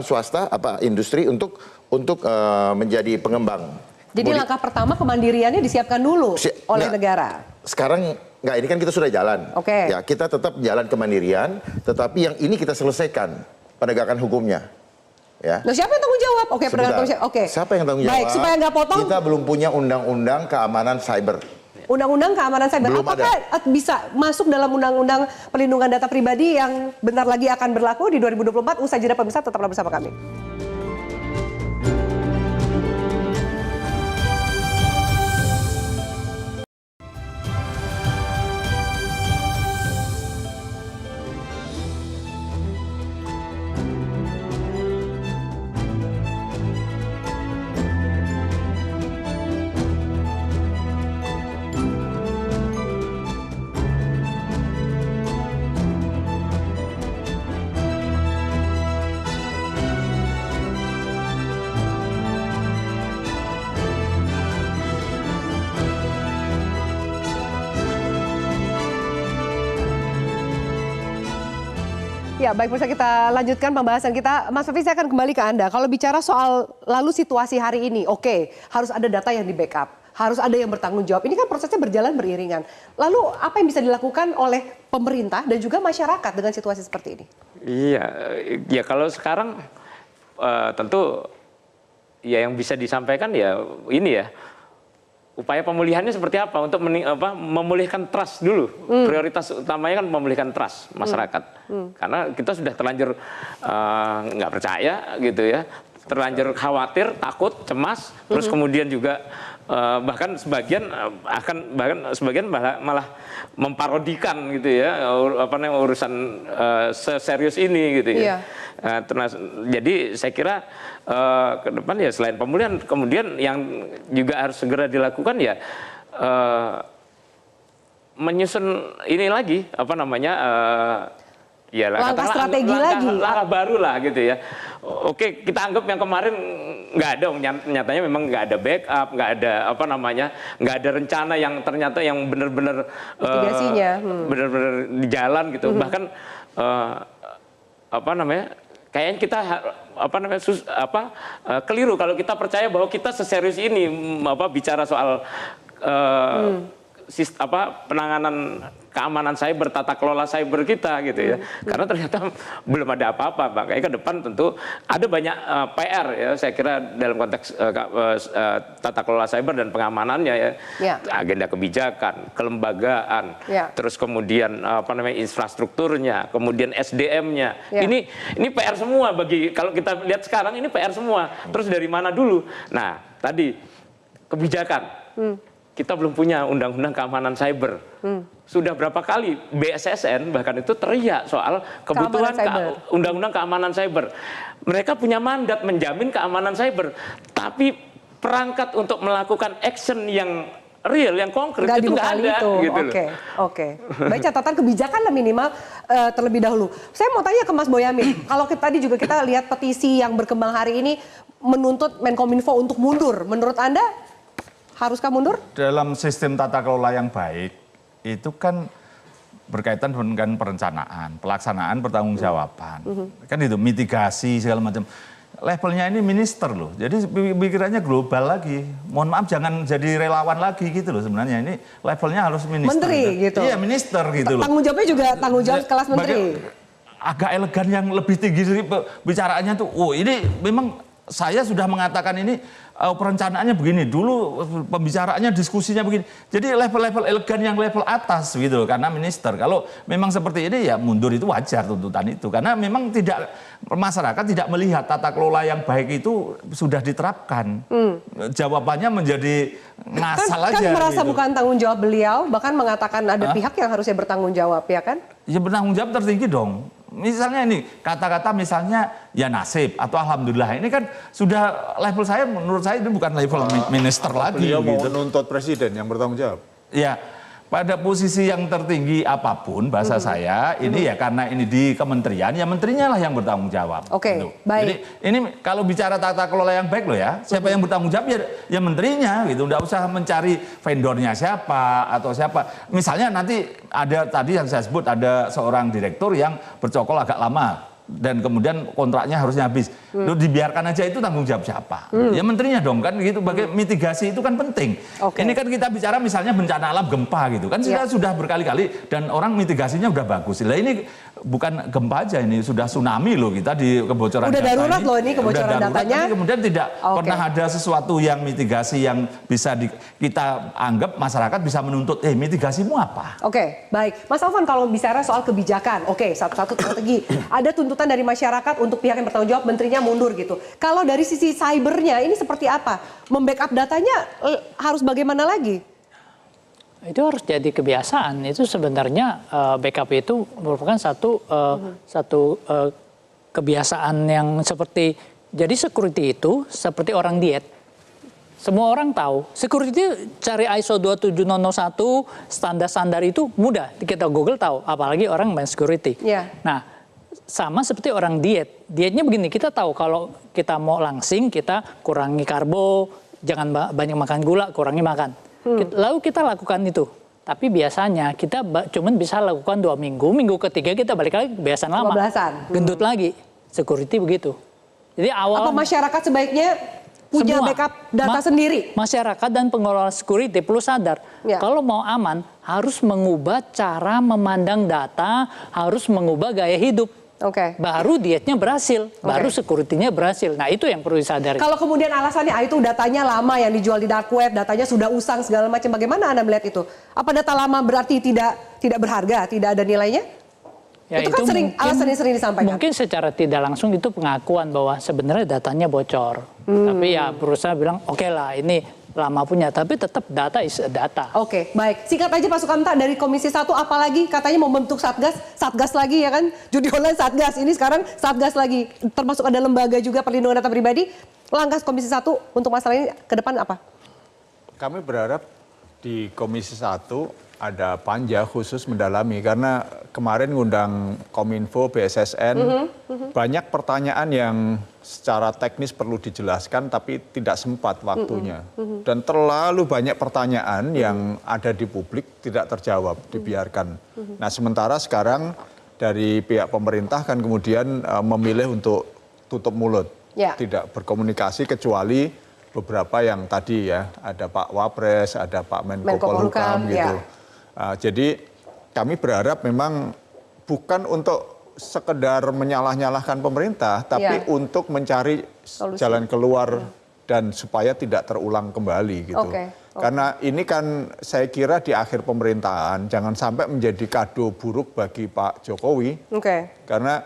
swasta, industri untuk menjadi pengembang? Jadi langkah pertama kemandiriannya disiapkan dulu oleh negara. Sekarang nggak, ini kan kita sudah jalan. Ya, kita tetap jalan kemandirian, tetapi yang ini kita selesaikan penegakan hukumnya. Ya. Nah, siapa yang tanggung jawab? Penegakan hukum. Siapa yang tanggung jawab? Baik, supaya nggak potong. Kita belum punya undang-undang keamanan cyber. Undang-undang keamanan cyber, apakah bisa masuk dalam undang-undang perlindungan data pribadi yang bentar lagi akan berlaku di 2024? Usai jeda pemirsa, tetaplah bersama kami. Ya, baik, bisa kita lanjutkan pembahasan kita. Mas Sofi, saya akan kembali ke Anda. Kalau bicara soal lalu situasi hari ini, harus ada data yang di backup, harus ada yang bertanggung jawab. Ini kan prosesnya berjalan beriringan. Lalu apa yang bisa dilakukan oleh pemerintah dan juga masyarakat dengan situasi seperti ini? Iya, ya kalau sekarang tentu ya yang bisa disampaikan ya ini ya. Upaya pemulihannya seperti apa untuk memulihkan trust dulu. Prioritas utamanya kan memulihkan trust masyarakat. Karena kita sudah terlanjur nggak percaya gitu ya, terlanjur khawatir, takut, cemas, terus kemudian juga bahkan sebagian malah memparodikan gitu ya urusan seserius ini gitu ya. Jadi saya kira ke depan ya selain pemulihan, kemudian yang juga harus segera dilakukan ya menyusun ini lagi langkah strategi lagi, langkah baru lah gitu ya. Oke, kita anggap yang kemarin nggak ada, nyatanya memang nggak ada backup, nggak ada nggak ada rencana yang ternyata yang benar-benar benar-benar di jalan gitu. Bahkan kayaknya kita keliru kalau kita percaya bahwa kita seserius ini bicara soal penanganan keamanan cyber, tata kelola cyber kita gitu ya. Karena ternyata belum ada apa-apa, makanya ke depan tentu ada banyak PR ya, saya kira dalam konteks tata kelola cyber dan pengamanannya ya. Agenda kebijakan, kelembagaan, terus kemudian infrastrukturnya, kemudian SDM-nya. Ini PR semua kalau kita lihat sekarang ini PR semua. Terus dari mana dulu? Nah, tadi kebijakan. Kita belum punya undang-undang keamanan cyber. Sudah berapa kali BSSN bahkan itu teriak soal kebutuhan undang-undang keamanan cyber. Mereka punya mandat menjamin keamanan cyber, tapi perangkat untuk melakukan action yang real, yang konkret itu nggak ada. Oke. Baik, catatan kebijakan lah minimal terlebih dahulu. Saya mau tanya ke Mas Boyamin, kalau tadi juga kita lihat petisi yang berkembang hari ini menuntut Menkominfo untuk mundur. Menurut Anda haruskah mundur? Dalam sistem tata kelola yang baik, itu kan berkaitan dengan perencanaan, pelaksanaan, pertanggungjawaban. Kan itu, mitigasi, segala macam. Levelnya ini minister loh, jadi pikirannya global lagi. Mohon maaf, jangan jadi relawan lagi gitu loh sebenarnya. Ini levelnya harus minister. Menteri gitu? Iya, minister gitu loh. Tanggung jawabnya juga tanggung jawab kelas menteri? Agak elegan yang lebih tinggi dari bicaraannya tuh, ini memang saya sudah mengatakan ini perencanaannya begini, dulu pembicaraannya, diskusinya begini. Jadi level-level elegan yang level atas gitu, karena minister. Kalau memang seperti ini ya mundur itu wajar tuntutan itu. Karena memang masyarakat tidak melihat tata kelola yang baik itu sudah diterapkan. Jawabannya menjadi ngasal aja. Kan merasa gitu. Bukan tanggung jawab beliau, bahkan mengatakan ada pihak yang harusnya bertanggung jawab, ya kan? Ya bertanggung jawab tertinggi dong. Misalnya ini, kata-kata misalnya ya nasib atau alhamdulillah, ini kan sudah level saya, menurut saya itu bukan level minister lagi. Beliau mau gitu. menuntut presiden yang bertanggung jawab. Ya, pada posisi yang tertinggi apapun bahasa saya, ini ya karena ini di kementerian, ya menterinya lah yang bertanggung jawab. Oke, baik. Jadi ini kalau bicara tata kelola yang baik loh ya, siapa yang bertanggung jawab ya menterinya gitu. Nggak usah mencari vendornya siapa atau siapa. Misalnya nanti ada tadi yang saya sebut ada seorang direktur yang bercokol agak lama dan kemudian kontraknya harusnya habis. Loh, dibiarkan aja, itu tanggung jawab siapa? Ya menterinya dong kan gitu. Bagaimana mitigasi itu kan penting. Ini kan kita bicara misalnya bencana alam gempa gitu kan sudah berkali-kali dan orang mitigasinya udah bagus. Lah ini bukan gempa aja, ini sudah tsunami loh kita di kebocoran udah data darurat ini. Loh ini kebocoran darurat, datanya. tapi kemudian tidak pernah ada sesuatu yang mitigasi yang bisa kita anggap masyarakat bisa menuntut, mitigasimu apa? Oke, baik. Mas Alvan, kalau bicara soal kebijakan, satu-satu strategi. Ada tuntutan dari masyarakat untuk pihak yang bertanggung jawab, menterinya mundur gitu. Kalau dari sisi cybernya ini seperti apa? Membackup datanya harus bagaimana lagi? Itu harus jadi kebiasaan. Itu sebenarnya backup itu merupakan satu kebiasaan yang seperti, jadi security itu seperti orang diet. Semua orang tahu, security cari ISO 27001, standar-standar itu mudah, kita Google tahu, apalagi orang main security. Nah, sama seperti orang diet. Dietnya begini, kita tahu kalau kita mau langsing, kita kurangi karbo, jangan banyak makan gula, kurangi makan. Lalu kita lakukan itu. Tapi biasanya kita cuma bisa lakukan 2 minggu, minggu ketiga kita balik lagi kebiasaan lama. Gendut lagi, security begitu. Jadi awal. Apa masyarakat sebaiknya punya backup data sendiri? Masyarakat dan pengelola security perlu sadar, kalau mau aman harus mengubah cara memandang data, harus mengubah gaya hidup. Baru dietnya berhasil, baru security-nya berhasil. Nah itu yang perlu disadari. Kalau kemudian alasannya itu datanya lama yang dijual di dark web, datanya sudah usang segala macam, bagaimana Anda melihat itu? Apa data lama berarti tidak berharga, tidak ada nilainya? Ya, itu kan alasan yang sering disampaikan. Mungkin secara tidak langsung itu pengakuan bahwa sebenarnya datanya bocor. Tapi ya berusaha bilang oke lah ini lama punya, tapi tetap data is data. Oke, baik. Singkat aja Pak Sukamta, dari Komisi 1 apalagi katanya mau membentuk Satgas lagi ya kan? Judi online Satgas, ini sekarang Satgas lagi. Termasuk ada lembaga juga perlindungan data pribadi. Langkah Komisi 1 untuk masalah ini ke depan apa? Kami berharap di Komisi 1 ada panja khusus mendalami, karena kemarin ngundang Kominfo, BSSN, banyak pertanyaan yang secara teknis perlu dijelaskan tapi tidak sempat waktunya. Dan terlalu banyak pertanyaan yang ada di publik tidak terjawab, dibiarkan. Nah sementara sekarang dari pihak pemerintah kan kemudian memilih untuk tutup mulut, tidak berkomunikasi kecuali beberapa yang tadi ya, ada Pak Wapres, ada Pak Menko Polhukam gitu. Jadi kami berharap memang bukan untuk sekedar menyalah-nyalahkan pemerintah, tapi untuk mencari jalan keluar dan supaya tidak terulang kembali gitu. Karena ini kan saya kira di akhir pemerintahan jangan sampai menjadi kado buruk bagi Pak Jokowi. Karena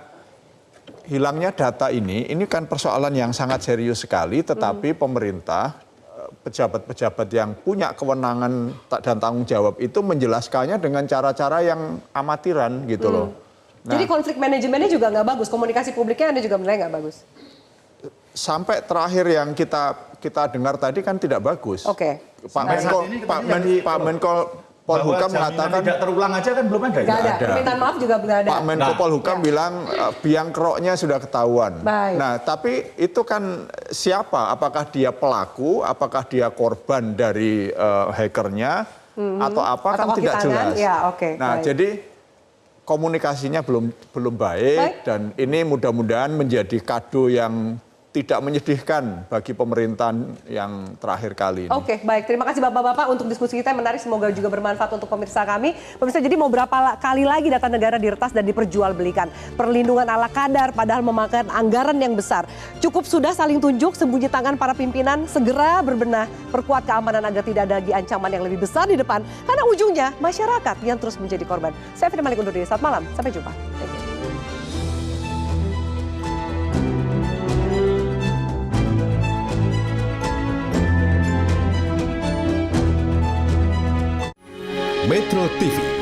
hilangnya data ini kan persoalan yang sangat serius sekali, tetapi pemerintah, pejabat-pejabat yang punya kewenangan dan tanggung jawab itu menjelaskannya dengan cara-cara yang amatiran gitu loh. Jadi konflik manajemennya juga nggak bagus, komunikasi publiknya Anda juga menilai nggak bagus? Sampai terakhir yang kita dengar tadi kan tidak bagus. Pak Menko Polhukam mengatakan tidak terulang aja kan belum ada. Nggak ada. Permintaan maaf juga belum ada. Pak Menko Polhukam bilang biang keroknya sudah ketahuan. Nah, tapi itu kan siapa? Apakah dia pelaku? Apakah dia korban dari hackernya? Atau apa kan tidak jelas. Nah, jadi komunikasinya belum baik dan ini mudah-mudahan menjadi kado yang tidak menyedihkan bagi pemerintahan yang terakhir kali ini. Baik. Terima kasih Bapak-Bapak untuk diskusi kita yang menarik. Semoga juga bermanfaat untuk pemirsa kami. Pemirsa, jadi mau berapa kali lagi data negara diretas dan diperjualbelikan? Perlindungan ala kadar padahal memakan anggaran yang besar. Cukup sudah saling tunjuk, sembunyi tangan para pimpinan, segera berbenah, perkuat keamanan agar tidak ada lagi ancaman yang lebih besar di depan. Karena ujungnya masyarakat yang terus menjadi korban. Saya Fitri Malik undur diri. Selamat malam. Sampai jumpa. Thank you. Metro TV